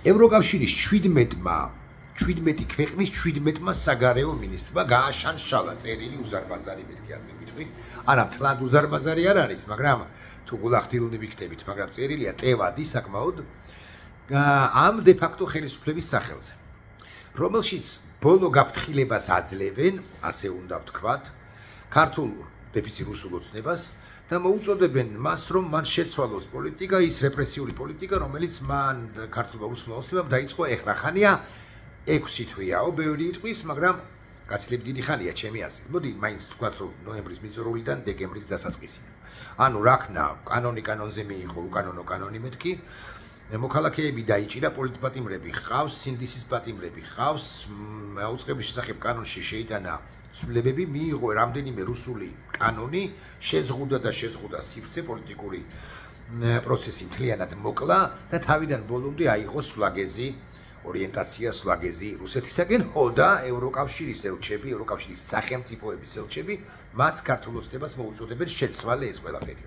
ევროკავშირის 17 ქვეყნის 17-მა საგარეო მინისტრმა გააშანშალა წერილი უზარმაზარი მეთქი ასე ვიტყვი. არა, მთლად უზარმაზარი არ არის, მაგრამ თუ გულახდილნი ვიქნებით, მაგრამ წერილია ტევადი საკმაოდ ამ დე ფაქტო ხელისუფლების სახელზე. რომელშიც ბოლო გაფრთხილებას აძლევენ, ასე უნდა ვთქვათ, ქართულ დეფიციტ რუსულ ოცნებას და მოუწოდებენ მას, რომ მან შეცვალოს პოლიტიკა, ის რეპრესიული პოლიტიკა, რომელიც მან ქართულმა რუსულმა ოცნებამ დაიწყო ეხნახანია 6 თვეაო, ბევრი იტყვის, მაგრამ გაცილებით დიდი ხანია ჩემი აზრით. მოდი მაინც ვთქვათ, რომ ნოემბრის მიწურულიდან დეკემბრის დასაწყისიდან. ანუ რაქნა კანონზე მიიღო უკანონო კანონი მეთქი. მოქალაქეები დაიჭირა, პოლიტპატიმრები ჰყავს, სინდისის პატიმრები ჰყავს, აუწყების შესახებ კანონში შეიტანა ცვლილებები, მიიღო რამდენიმე რუსული კანონი, შეზღუდა სივრცე პოლიტიკური პროცესი მთლიანად მოკლა და თავიდან ბოლომდე აიღო სვლაგეზი ორიენტაცია სვლაგეზი რუსეთისაკენ, და ევროკავშირის ელჩები, ევროკავშირის სახელმწიფოების ელჩები მას ქართულ ოცნებას მოუწოდებენ შეცვალე ეს ყველაფერი.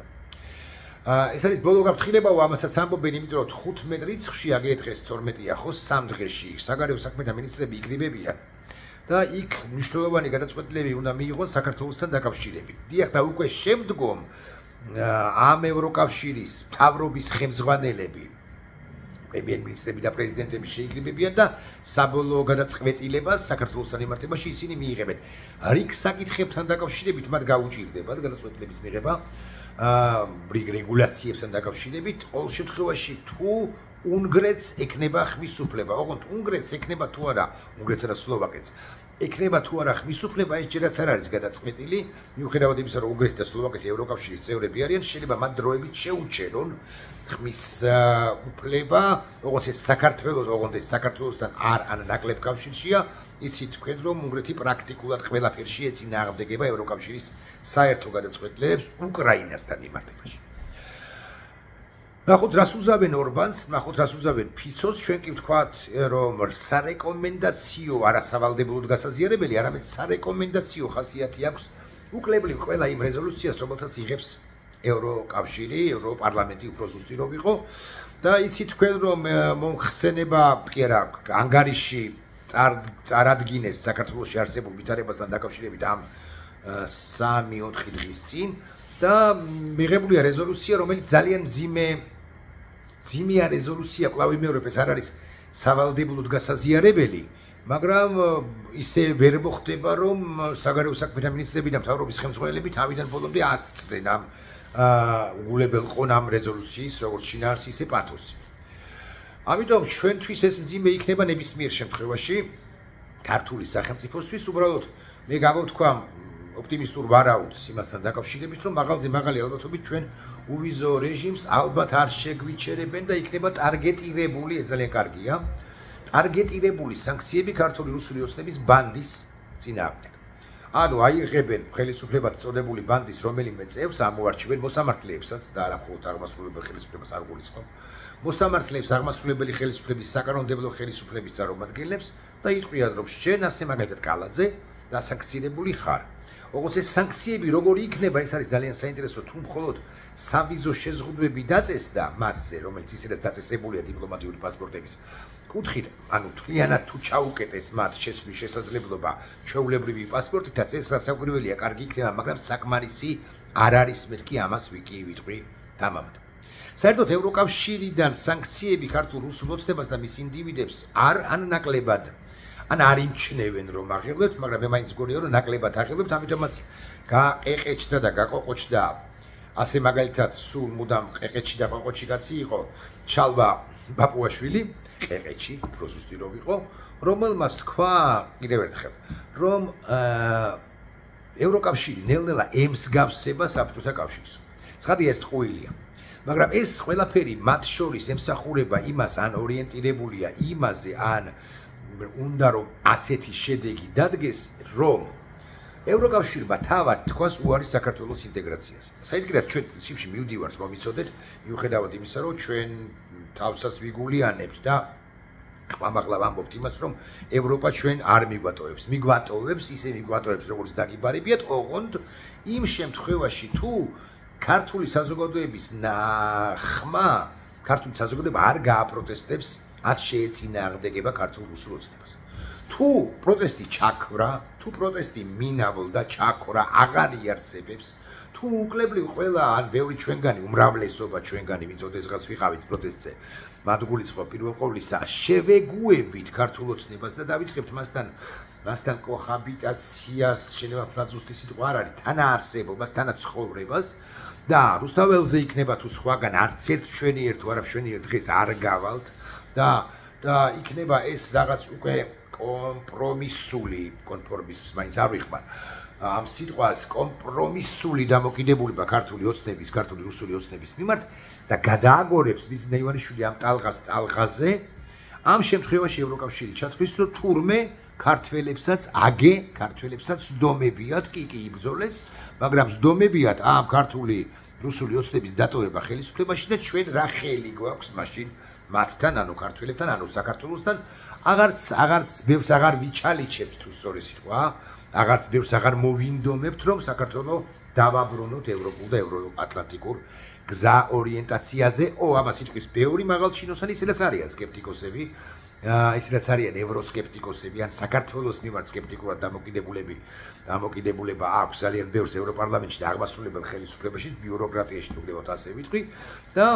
ეს არის ბოლო გაფრთხილება, ამასაც ამბობენ, იმიტომ რომ 15 რიცხვში აგეთქეს 12-ია ხო 3 დღეში საგარეო საქმეთა მინისტრები იკრიბებიან და იქ მნიშვნელოვანი გადაწყვეტილებები უნდა მიიღონ საქართველოსთან დაკავშირებით. დიახ, და უკვე შემდგომ ამ ევროკავშირის მთავრობის ხელმძღვანელები, პრემიერ-მინისტრები და პრეზიდენტები შეიკრიბებიან და საბოლოო გადაწყვეტილებას საქართველოსთან იმართებაში ისინი მიიღებენ. რიგ საკითხებთან დაკავშირებით მათ გაუჭირდებათ გადაწყვეტილების მიღება. რეგულაციებთან დაკავშირებით, ყოველ შემთხვევაში თუ უნგრეთს ექნება ხმისუფლება, ოღონდ უნგრეთს ექნება თუ არა, უნგრეთსა და სლოვაკეთს ექნება თუ არა ხმისუფლება, ეს ჯერაც არ არის გადაწყვეტილი, მიუხედავად იმისა, რომ უნგრეთი და სლოვაკეთი ევროკავშირის წევრები არიან, შეიძლება მათ დროებით შეუჩერონ ხმის უფლება, როგორც ეს საქართველოს, ოღონდ ეს საქართველოსთან არ ნაკლებ კავშირშია, იცით თქვენ, რომ უნგრეთი პრაქტიკულად ყველაფერში ეწინააღმდეგება ევროკავშირის საერთო გადაწყვეტილებებს უკრაინასთან მიმართებაში. ნახოთ, რას უზავენ ორბანს, ნახოთ, რას უზავენ ფიცოს, ჩვენ კი ვთქვათ, რომ სარეკომენდაციო, არა სავალდებულოდ გასაზიარებელი, არამედ სარეკომენდაციო ხასიათი აქვს უკლებლივ ყველა იმ რეზოლუციას, რომელსაც იღებს ევროკავშირი, ევროპარლამენტი უფრო ზუსტი რომ იყო და იცით თქვენ, რომ მომხსენება, კი არა, ანგარიში წარადგინეს საქართველოში არსებულ ვითარებასთან დაკავშირებით ამ 3-4 დღის წინ და მიღებულია რეზოლუცია, რომელიც ძალიან მძიმეა რეზოლუცია, კვლავ ვიმეორებ, ეს არ არის სავალდებულოდ გასაზიარებელი, მაგრამ ისე ვერ მოხდება, რომ საგარეო საქმეთა მინისტრები და მთავრობის ხელმძღვანელები თავიდან ბოლომდე ასწრენ ამ უგულებელყონ ამ რეზოლუციის, როგორც შინაარსი, ისე პათოსი. ამიტომ ჩვენთვის ეს მძიმე იქნება ნებისმიერ შემთხვევაში ქართული სახელმწიფოსთვის, უბრალოდ მე გამოვთქვა ოპტიმისტურ ვარაუდს იმასთან დაკავშირებით, რომ მაღალი ალბათობით ჩვენ უვიზო რეჟიმს ალბათ არ შეგვიჩერებენ და იქნება ტარგეტირებული, ეს ძალიან კარგია, ტარგეტირებული სანქციები ქართული რუსული ოცნების ბანდის წინააღმდეგ. ანუ აიღებენ ხელისუფლებად წოდებული ბანდის რომელიმე წევრს, ამოარჩევენ მოსამართლეებსაც და არა მხოლოდ აღმასრულებელ ხელისუფლებას არ გულისხმობ. მოსამართლეებს, აღმასრულებელი ხელისუფლების, საკანონმდებლო ხელისუფლების წარმომადგენლებს და იტყვიან, რომ შენ ასე მაგალითად კალაძე დასანქცირებული ხარ. ოღონდ ეს სანქციები როგორი იქნება, ეს არის ძალიან საინტერესო, თუ მხოლოდ სავიზო შეზღუდვები დაწესდა მათზე, რომელიც ისედაც დაწესებულია დიპლომატიური პასპორტების კუთხით, ანუ თლიანად თუ ჩაუკეტეს მათ შეცვლის შესაძლებლობა ჩვეულებრივი პასპორტითაც, ეს რასაკვირველია, კარგი იქნება, მაგრამ საკმარისი არ არის, მეთქი ამას ვიკი ვიტყვი თამამად. საერთოდ ევროკავშირიდან სანქციები ქართულ რუსულ ოცნებას და მის ინდივიდებს არ ნაკლებად არ იმჩნევენ რომ აღებლებთ, მაგრამ მე მაინც მგონია რომ ნაკლებად აღებლებთ, ამიტომაც გაყეყეჩდა და გაყოყოჩდა ასე მაგალითად სულ მუდამ ყეყეჩი და ყოყოჩი კაცი იყო ჩალვა ბაპუაშვილი, ყეყეჩი უფრო ზუსტი რომ იყო, რომელმაც თქვა კიდევ ერთხელ, რომ ევროკავშირი ნელ-ნელა ემსგავსება საბჭოთა კავშირს. ცხადია ეს ტყუილია. მაგრამ ეს ყველაფერი მათ შორის ემსახურება იმას, ან ორიენტირებულია იმაზე, ან უნდა რომ ასეთი შედეგი დადგეს, რომ ევროკავშირმა თავად თქვას უარი საქართველოს ინტეგრაციას. საიდრე ჩვენ პრინციპში მივდივართ, რომ იცოდეთ, მიუხედავად იმისა, რომ ჩვენ თავსაც ვიგულიანებთ და ყმამაღლა ვამბობთ იმას, რომ ევროპა ჩვენ არ მიგვატოვებს. მიგვატოვებს, ისე მიგვატოვებს, როგორც დაგიბარებიათ, ოღონდ იმ შემთხვევაში თუ ქართული საზოგადოების ნახმა, ქართული საზოგადოება არ გააპროტესტებს მათ შეეწინააღმდეგება ქართულ რუსულ ოცნებას. თუ პროტესტი ჩაქრა, თუ პროტესტი მინავდა ჩაქრა, აღარ იარსებებს, თუ უკლებლივ ყველა ან ბევრი ჩვენგანი, უმრავლესობა ჩვენგანი, ვინც ოდესღაც ვიყავით პროტესტზე, მათ გულისხმობ პირველ ყოვლისა შევეგუებით ქართულ ოცნებას და დავიწყებთ მასთან კოჰაბიტაციას, შეიძლება ვთქვათ ზუსტი სიტყვა არ არის, თანაარსებობას, თანაცხოვრებას და რუსთაველზე იქნება თუ სხვაგან არც ერთ შვენიერ თუ არაფშვენიერ დღეს არ გავალთ და იქნება ეს რაღაც უკვე კომპრომისული კონფორმიზმს მაინც არ ვიხმარ ამ სიტყვას კომპრომისული დამოკიდებულება ქართული ოცნების, ქართული რუსული ოცნების მიმართ და გადააგორებს ბიზნეს ივანიშვილი ამ ტალღაზე ამ შემთხვევაში ევროკავშირი ჩათვლის რომ თურმე ქართველებსაც ქართველებსაც სდომებიათ კი იბრძოლეს მაგრამ სდომებიათ ამ ქართული რუსული ოცნების დატოვება ხელისუფლებაში და ჩვენ რა ხელი გვაქვს მაშინ მათთან ანუ ქართველებთან ანუ საქართველოსთან აღარც ბევრს აღარ ვიჩალიჩებთ თუ სწორი სიტყვა აღარც ბევრს აღარ მოვინდომებთ რომ საქართველოს დავაბრუნოთ ევროპულ და ევროატლანტიკურ გზა ორიენტაციაზე ამას იტყვის ბევრი მაღალჩინოსანი ისედაც არიან სკეპტიკოსები ისედაც არიან ევროსკეპტიკოსები ან საქართველოს მიმართ სკეპტიკურად დამოკიდებულება აქვს ძალიან ბევრს ევროპარლამენტში და აღმასრულებელ ხელისუფლებაში ბიუროკრატიაში თუ გდებათ ასე ვიტყვი და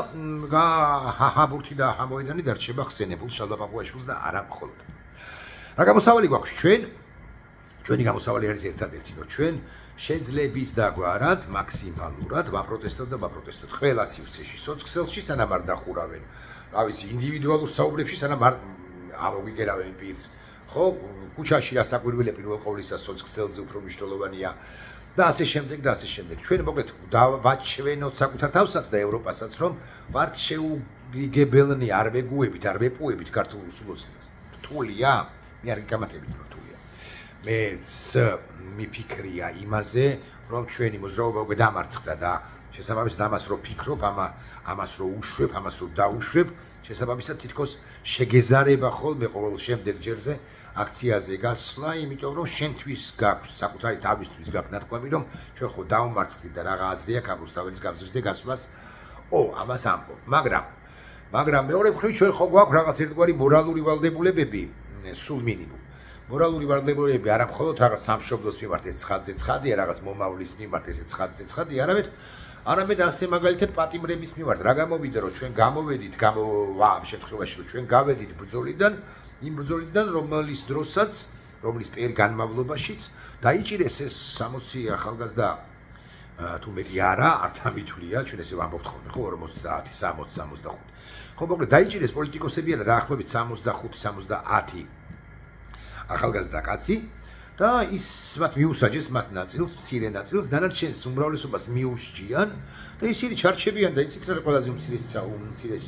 ჰაბურთი და ჰამოედანი დარჩება ხსენებულ შალაპაპუაშვილს და არა მხოლოდ რა გამოსავალი გვაქვს ჩვენი გამოსავალი არის ერთადერთი რომ ჩვენ შეძლებს დაგვარად მაქსიმალურად ვაპროტესტოთ ყველა სივრცეში სოციალში სანამ არ დახურავენ რა ვიცი ინდივიდუალურ საუბრებში სანამ არ ამოვიგერავენ პირს ხო ქუჩაში ასაკვირველია პირველ ყოვლისა სოციალზე უფრო მნიშვნელოვანია და ასე შემდეგ ჩვენ მოკლედ ვაჩვენოთ საკუთარ თავსაც და ევროპასაც რომ ვართ შეუგებელნი არ ვეგუებით არ ვეპუებით ქართულ რუსულ ოცნებას რთულია მე არ გიგამატებით რთულია მეც მიფიქრია იმაზე რომ ჩვენი მოძრაობა უკვე დამარცხდა და შესაბამისად ამას რო ფიქრობ ამას რო უშვებ ამას რო დაუშვებ შესაბამისად თითქოს შეგეზარება ხოლმე ყოველ შემდეგ ჯერზე აქციაზე გასვლა იმიტომ რომ შენთვის გაქვს საკუთარი თავისთვის გაქვს ნათქვამი რომ ჩვენ ხო დავმარცხდით და რა აზრია რუსთაველის გამზირზე გასვლას ამას ამბობ მაგრამ მეორე მხრივ ჩვენ ხო გვაქვს რაღაც ერთგვარი მორალური ვალდებულებები სულ მინიმუმ მორალური ვალდებულებები არა მხოლოდ რაღაც სამშობლოს მიმართ ეს ცხადზე ცხადია რაღაც მომავლის მიმართ ეს ცხადზე ცხადია არამედ ასე მაგალითად პატიმრების მიმართ რა გამოვიდა რომ ჩვენ გამოვედით ამ შემთხვევაში რომ ჩვენ გავედით ბრძოლიდან იმ ბრძოლიდან რომლის დროსაც რომლის პერ განმავლობაშიც დაიჭირეს ეს 60 ახალგაზრდა თუ მეტი არა ართამითვლია ჩვენ ესე ვამბობთ ხოლმე ხო 50 60 65 ხო მოკლედ დაიჭირეს პოლიტიკოსები და დაახლოებით 65-70 ახალგაზრდა კაცი და ის მათ მიუსაჯეს მათ ნაწილს, მცირე ნაწილს, დანარჩენს უმრავლესობას მიუსჯიან და ისინი ჩარჩებიან და იცით რა ყველაზე უმცირესი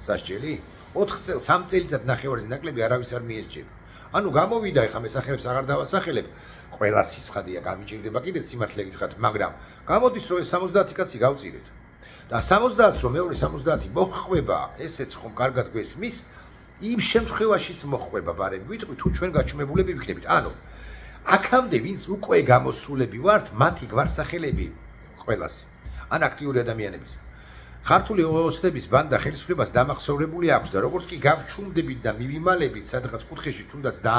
სასჯელი 4 წელს 3 წელიწად ნახევარის ნაკლები არავის არ მიესჯება. ანუ გამოვიდა ეხა მოსახელებს აღარ დავასახელებ, ყველა სიცხადია გამიჭირდება კიდეც სიმართლე გითხრათ, მაგრამ გამოდის რომ ეს 70 კაცი გავწირეთ. და 70-ს რომ მეორე 70 მოხვება, ესეც ხომ კარგად გვესმის იმ შემთხვევაშიც მოხვება ბარემ ვიტყვი თუ ჩვენ გაჩუმებულები ვიქნებით ანუ აქამდე ვინც უკვე გამოსულები ვართ მათი გვარსახელები ყველას ან აქტიური ადამიანების ქართული ოცნების ბანდა ხელისუფლებას დამახსოვრებული აქვს და როგორც კი გავჩუმდებით და მივიმალებით სადღაც კუთხეში თუნდაც და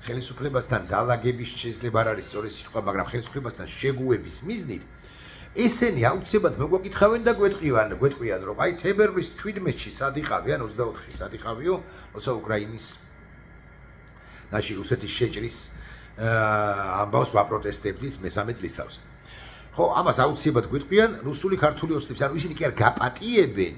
ხელისუფლებასთან დალაგების შეიძლება არ არის სწორი სიტყვა მაგრამ ხელისუფლებასთან შეგუების მიზნით ესენი აუცილებლად მოგვაკითხავენ და გვეტყვიან რომ აი თებერვლის 17-ში სად იყავი ან 24-ში სად იყავიო როცა უკრაინის ნაში რუსეთის შეჭრის ამბავს ვაპროტესტებდით მე-13 წლის თავს ხო ამას აუცილებლად გვეტყვიან რუსული ქართული ოცნების ანუ ისინი კი არ გაპატიებენ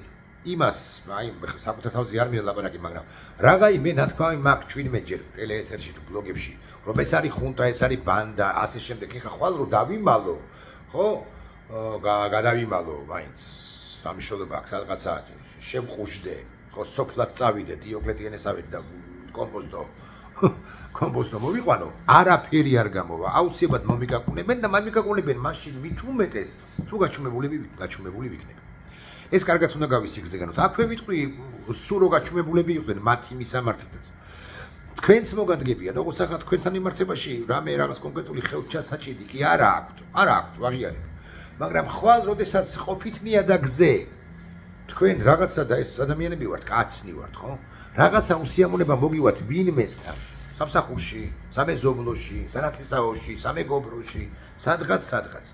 იმას აი საკუთარ თავზე არ მილაპარაკი მაგრამ რაღაცა ნათქვამი მაქვს 17 ჯერ ტელეეთერში თუ ბლოგებში რომ ეს არის ხუნტა ეს არის ბანდა ასე შემდეგ ეხა ხვალ რომ დავიმალო ხო გადავიმალო მაინც სამშობლოა აქვს რაღაცა შემხუშდე ხო სოფლად წავიდე დიოკლეტიანეს ავიდე და კომპოსტო მოვიყვანო არაფერი არ გამოვა აუცილებლად მომიკაკუნებენ და მომიკაკუნებენ მაშინ მით უმეტეს თუ გაჩუმებული ვიქნებ ეს კარგად უნდა გავისიგრძეგანოთ აქვე ვიტყვი სულ რო გაჩუმებულები იყვნენ მათი მისამართებაც თქვენც მოგადგებიან როგორც ახლა თქვენთან იმართებაში რამე რაღაც კონკრეტული ხელჩასაჭიდი კი არა აქვთ აღიარებ მაგრამ ხვალ როდესაც ყოფით ნიადაგზე თქვენ რაღაცა და ეს ადამიანები ვართ, კაცნი ვართ, ხო? რაღაცა უსიამოვნება მოგივათ ვინმესთან, სამსახურში, სამეზობლოში, სანათლისაოში, სამეგობროში, სადღაც.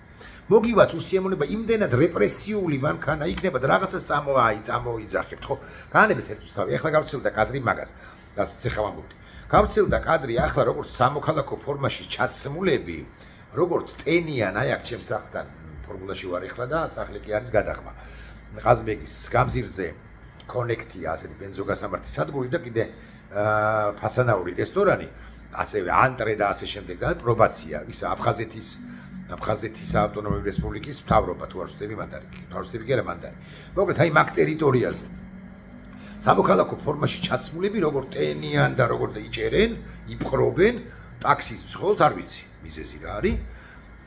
მოგივათ უსიამოვნება იმდენად რეპრესიული მანქანა იქნება და რაღაცას წამოიძახებთ, ხო? განებით ერთ უცნაური. ეხლა გავცილდა კადრი მაგას, რასაც ეხლა ვამბობთ. გავცილდა კადრი ახლა როგორც სამოქალაქო ფორმაში ჩასმულები, როგორც ტენიან აი აქ ჩემს სახლთან ფორმულაში ვარ ეხლა და სახლი კი არის გადახმა. ყაზბეგის გამზირზე კონექტია ასეთი ბენზოგასამართი სადგური და კიდე ფასანაური რესტორანი, ასევე ანტრე და ასე შემდეგ და პრობაცია, ისა აფხაზეთის ავტონომიური რესპუბლიკის მთავრობა თუ არ ვცდები მანდარი, მთავრობები კი არა მანდარი. მოკლედ აი მაგ ტერიტორიაზე სამოქალაქო ფორმაში ჩაცმულები როგორ ტენიან და როგორ იჭერენ, იპყრობენ ტაქსის მხოლოდ არ ვიცი, მიზეზი რა არის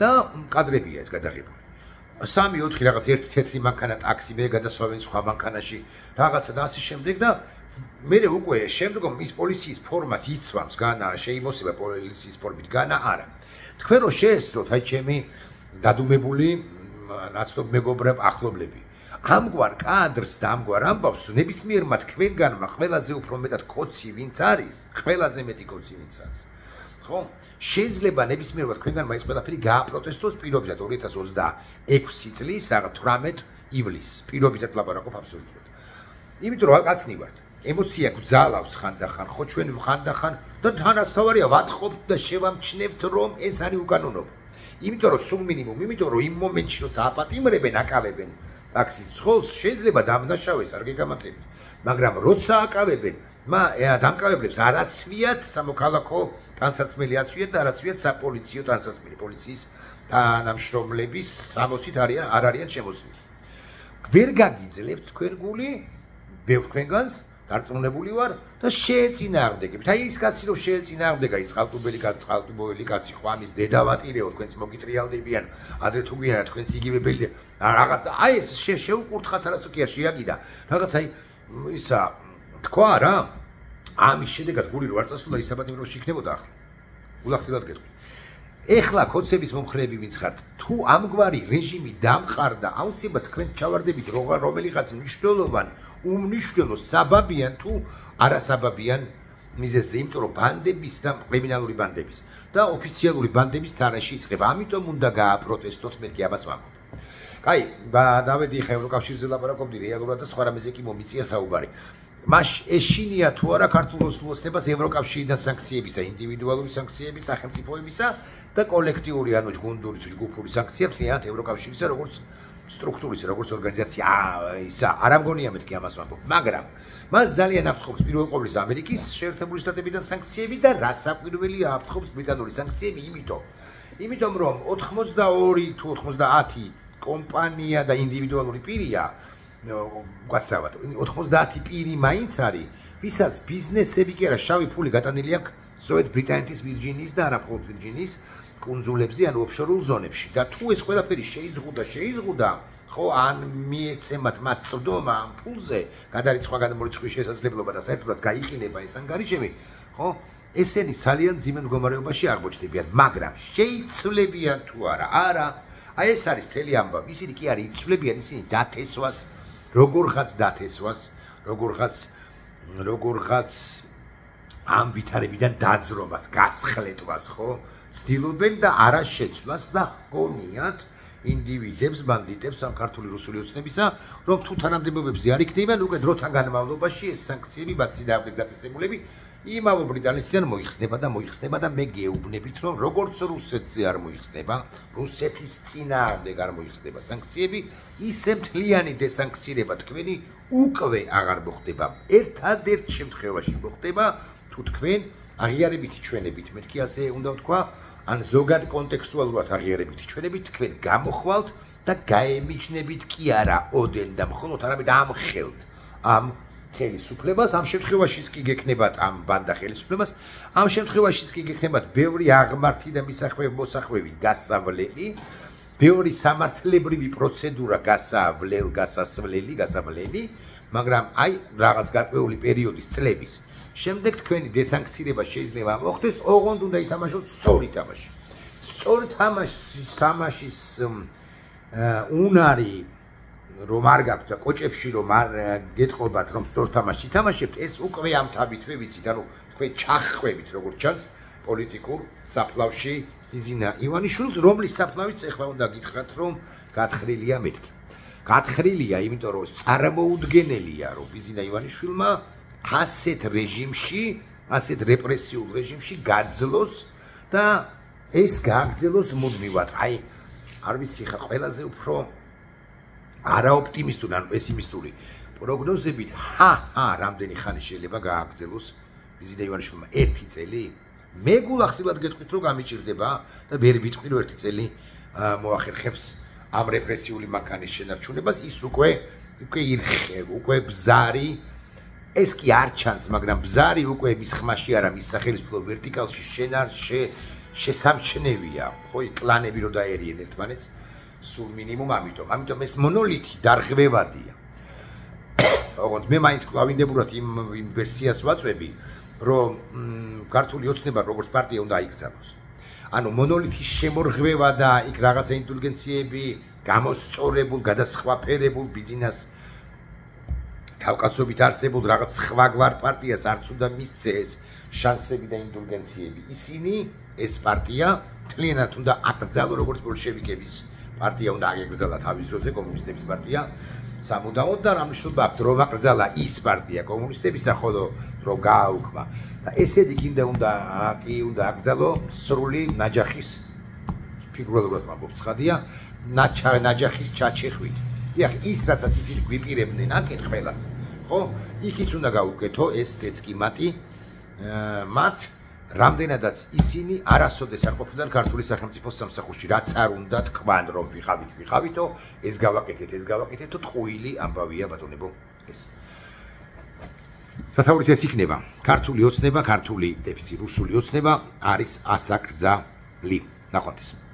და კადრებია ეს გადაღებული. 3-4 რაღაც ერთი თეთრი მანქანა ტაქსი მე გადასვავენ სხვა მანქანაში რაღაცა და ასე შემდეგ და მე უკვე შემდგომ ის პოლიციის ფორმას იცვამს განა შეიმოსება პოლიციის ფორმით განა არა თქვენ რო შეესწროთ აი ჩემი დადუმებული ნაცნობ მეგობრებ ახლობლები ამგვარ კადრს და ამგვარ ამბავს ნებისმიერმა თქვენგანმა ყველაზე უფრო მეტად კოცი ვინც არის ყველაზე მეტი კოცი ვინც არის ხო შეიძლება ნებისმიერმა თქვენგანმა ის ყველაფერი გააპროტესტოს პირობითად 2026 წლის რაღაც 18 ივლისს პირობითად ლაპარაკობ აბსოლუტურად იმიტომ რომ კაცნი ვართ ემოცია გძალავს ხანდახან ხო ჩვენ ხანდახან და თანასწორია ვატყობთ და შევამჩნევთ რომ ეს არის უკანონობა იმიტომ რომ სულ მინიმუმ იმიტომ რომ იმ მომენტში როცა აპატიმრებენ აკავებენ ტაქსის მხოლოდ შეიძლება დამნაშავეს არ გიგამათებით მაგრამ როცა აკავებენ დამკავებლებს არ აცვიათ სამოქალაქო ტანსაცმელი აცვიათ და არ აცვიათ საპოლიციო ტანსაცმელი პოლიციის თანამშრომლების სამოსით არ არიან შემოსული ვერ გაგიძლებთ თქვენ გული ბევრ თქვენგანს დარწმუნებული ვარ და შეეწინააღმდეგებთ აი ის კაცი რომ შეეწინააღმდეგა ის წყალტუბოველი კაცი ხო ამის დედავატირეო თქვენც მოგიტრიალდებიან ადრე თუ გვიანა თქვენც იგივებელი რაღაც აი ეს შეუკურთხაც არასო კი არ შეაგიდა რაღაც აი ისა თქვა რა ამის შედეგად გული რო არ წასულა ის საპატიმროში იქნებოდა ახლა ულახდილად გეტყვი ეხლა კოცების მომხრეები ვინც ხართ თუ ამგვარი რეჟიმი დამყარდა აუცილებლად თქვენ ჩავარდებით რომელიღაც მნიშვნელოვანი უმნიშვნელო საბაბიან თუ არასაბაბიან მიზეზზე იმიტომ რომ ბანდების და კრიმინალური ბანდების და ოფიციალური ბანდების თარეში იწყება ამიტომ უნდა გააპროტესტოთ მე კი ამას ვამბობ კაი დავედი ხა ევროკავშირზე ლაპარაკობდი რეალურად და სხვა რამეზე კი მომიწია საუბარი მას ეშინია თუ არა ქართულ ოსნებას ევროკავშირიდან სანქციებისა ინდივიდუალური სანქციების სახელმწიფოებისა და კოლექტიური ანუ ჯგუნდური თუ ჯგუფური სანქცია მთლიანად ევროკავშირისა როგორც სტრუქტურის როგორც ორგანიზაცია ისა არ ამგონია მეთქი ამას ვამბობ მაგრამ მას ძალიან აფრთხობს პირველ ყოვლისა ამერიკის შეერთებული შტატებიდან სანქციები და რასაკვირველი აფრთხობს ბრიტანული სანქციები იმიტომ რომ 82 თუ 90 კომპანია და ინდივიდუალური პირია გვასწავათ 90 პირი მაინც არის ვისაც ბიზნესები კი არა შავი ფული გატანილი აქვს სწორედ ბრიტანეთის ვირჯინიის და არა მხოლოდ ვირჯინიის კუნძულებზე ან ოფშორულ ზონებში და თუ ეს ყველაფერი შეიზღუდა ხო ან მიეცემათ მათ წვდომა ამ ფულზე გადარიცხვა გადამორიცხვის შესაძლებლობა და საერთოდ გაიყინება ეს ანგარიშები ხო ესენი ძალიან ძიმე მდგომარეობაში აღმოჩნდებიან მაგრამ შეიცვლებიან თუ არა აი ეს არის მთელი ამბავი ისინი კი არის იცვლებიან ისინი დათესვას როგორღაც ამ ვითარებიდან დაძრომას გასხლეტვას ხო ცდილობენ და არა შეცვლას და გონიათ ინდივიდებს, ბანდიტებს ამ ქართული რუსული ოცნებისა, რომ თუ თანამდებობებზე არ იქნებიან, უკვე დროთან განმავლობაში ეს სანქციები ბაციდაავდეთ გაწესებულები იმავე ბრიტანეთიდან მოიხსნება და მე გეუბნებით, რომ როგორც რუსეთზე არ მოიხსნება, რუსეთის წინააღმდეგ არ მოიხსნება სანქციები, ისე მთლიანი დესანქცირება თქვენი უკვე აღარ მოხდება. ერთადერთ შემთხვევაში მოხდება, თუ თქვენ აღიარებითი ჩვენებით, მეთქი ასე უნდა ვთქვა, ან ზოგად კონტექსტუალურად აღიარებითი ჩვენებით თქვენ გამოხვალთ და გაემიჩნებით კი არა ოდენ და მხოლოდ არამედ ამხელთ ამ ხელისუფლებას, ამ შემთხვევაშიც კი გექნებათ ამ ბანდა ხელისუფლებას, ამ შემთხვევაშიც კი გექნებათ ბევრი აღმართი და მოსახვევი გასავლელი, ბევრი სამართლებრივი პროცედურა გასავლელი, მაგრამ აი რაღაც გარკვეული პერიოდის წლების შემდეგ თქვენი დესანქცირება შეიძლება მოხდეს, ოღონდ უნდა ითამაშოთ სწორი თამაში. სწორი თამაშის უნარი რომ არ გაქვთ და კოჭებში რომ არ გეტყობათ რომ სწორ თამაში ითამაშებთ, ეს უკვე ამ თაბითვე ვიცით, ანუ თქვენ ჩახხვებით როგორც ჩანს პოლიტიკურ საფლავში ბიზინა ივანიშვილს, რომლის საფლავიც ეხლა უნდა გითხრათ რომ გათხრილია მეთქი. გათხრილია, იმიტომ რომ წარმოუდგენელია რომ ბიზინა ივანიშვილმა ასეთ რეჟიმში, ასეთ რეპრესიულ რეჟიმში გაძლოს და ეს გააგრძელოს მუდმივად. აი, არ ვიცი ხა ყველაზე უფრო არაოპტიმისტური ან პესიმისტური პროგნოზებით, რამდენი ხანი შეიძლება გააგრძელოს ბიზინა ივანიშვილმა 1 წელი? მე გულახდილად გეტყვით რომ გამიჭირდება და ვერ ვიტყვი რომ 1 წელი მოახერხებს ამ რეპრესიული მანქანის შენარჩუნებას, ის უკვე ირხევ, უკვე ბზარი, ეს კი არ ჩანს, მაგრამ ბზარი უკვე მის ხმაში არა, მის სახელმწიფო ვერტიკალში შესამჩნევია, ხო, კლანები რო დაერიენ ერთმანეთს, სულ მინიმუმ ამიტომ ეს მონოლითი დარღვევადია. ოღონდ მე მაინც კლავინდებურად იმ ვერსიას ვაწვევი, რომ ქართული ოცნება როგორც პარტია უნდა აიკრძალოს. ანუ მონოლითის შემორღვევა და იქ რაღაცა ინტელიგენციები გამოსწორებულ, გადასხვაფერებულ ბიზნეს თავკაცობით არსებულ რაღაც სხვაგვარ პარტიას არც უნდა მისცეს შანსები და ინტელიგენციები. ისინი ეს პარტია თლიანად უნდა აკრძალოს როგორც ბოლშევიკების პარტია უნდა აგეგრძალა თავის დროზე კომუნისტების პარტია. სამუდამოდ და რამშობა აქვს რომ აკრძალა ის პარტია კომუნისტებისა, ხოლო რომ გააუქმა და ესეთი კიდე უნდა აკრძალო სრული ნაჯახის ფიგურალურად ვამბობ ცხადია ნაჯახის ჩაჩეხვით. დიახ, ის რასაც ისინი გვიპირებდნენ აქეთ ყველას, ხო? იქით უნდა გაუკეთო ეს დეცკიმატი მათ რამდენადაც ისინი არასოდეს არ ყოფილან ქართული სახელმწიფოს სამსახურში, რაც არ უნდა თქვან რომ ვიღავითო, ეს გავაკეთეთ, ტყუილი ამბავია ბატონებო ეს. სათაურიც ეს იქნება. ქართული ოცნება, ქართული რუსული ოცნება არის ასაკრძალი. ნახვამდის.